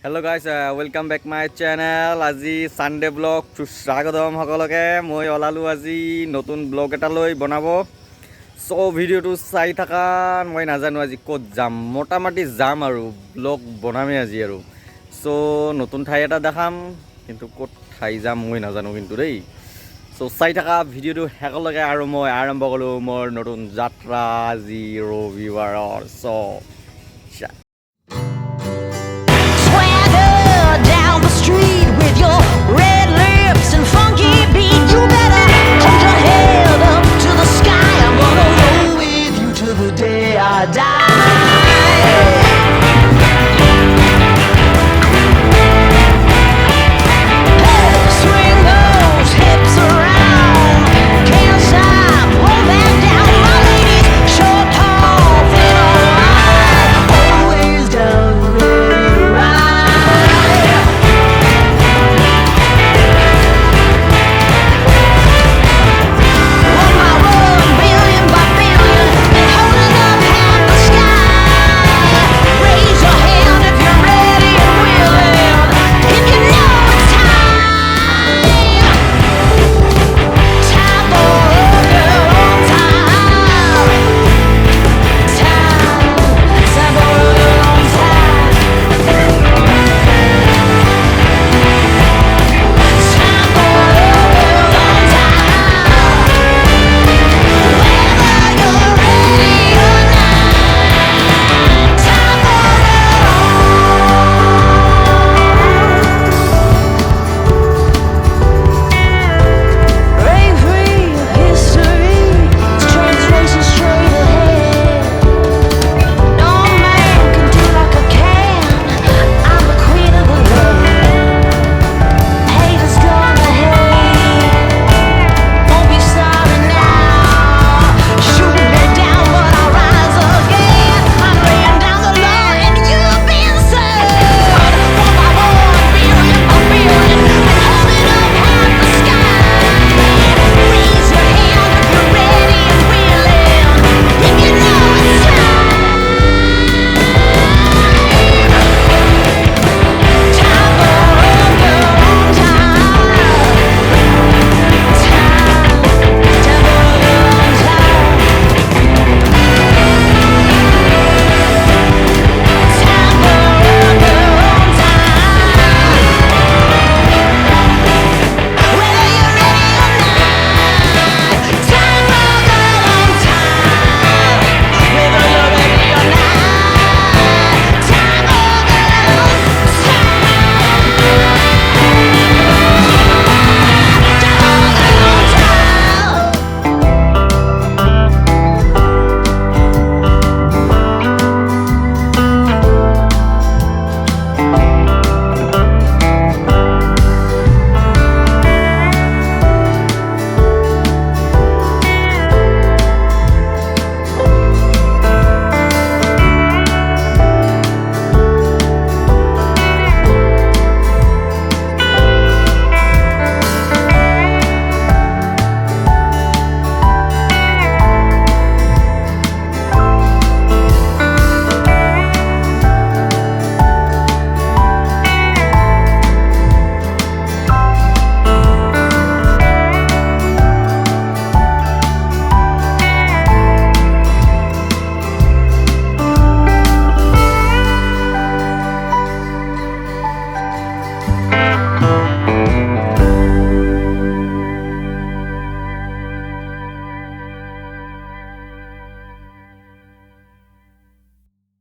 Hello guys, welcome back my channel. আজি Sunday vlog স্বাগতম সকলকে মই ওলালো আজি নতুন ব্লগ এটা লৈ বনাব সো ভিডিওটো চাই থাকা মই নাজানো আজি ক'ত যাম মোটামুটি যাম আৰু ব্লগ বনামে আজি আৰু সো নতুন ঠাই এটা দেখাম কিন্তু ক'ত ঠাই যাম মই নাজানো কিন্তু দেই সো চাই থাকা ভিডিওটো শেষলৈকে আৰু মই আৰম্ভ কৰিলোঁ মোৰ নতুন যাত্ৰা আজি ৰবিবাৰৰ so Street with your red lips and funky beat. You better hold your head up to the sky. I'm gonna roll with you till the day I die. Hey, swing those hips around. Can't stop, roll that down. My ladies, short, tall, thin or wide, always down, ready to ride.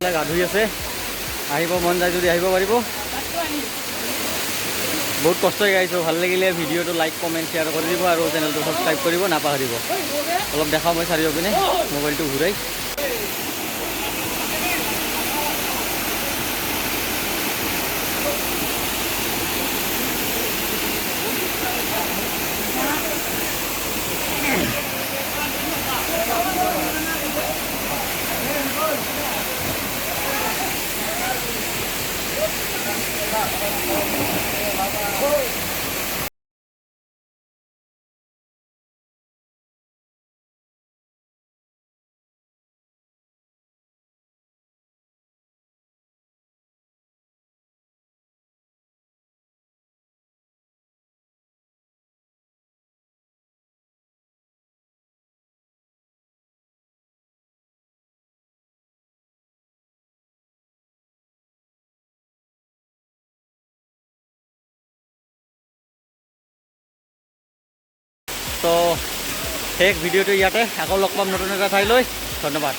গা ধুই আছে আহিব মন যায় যদি আহিব পাৰিব বহুত কষ্টই গাইছোঁ ভাল লাগিলে ভিডিঅ'টো লাইক কমেণ্ট শ্বেয়াৰ কৰি দিব আৰু চেনেলটো ছাবস্ক্ৰাইব কৰিব নাপাহৰিব অলপ দেখাওঁ মই চাৰিওপিনে মোবাইলটো ঘূৰাই চ' শেষ ভিডিঅ'টো ইয়াতে আকৌ লগ পাম নতুন এটা ঠাইলৈ ধন্যবাদ।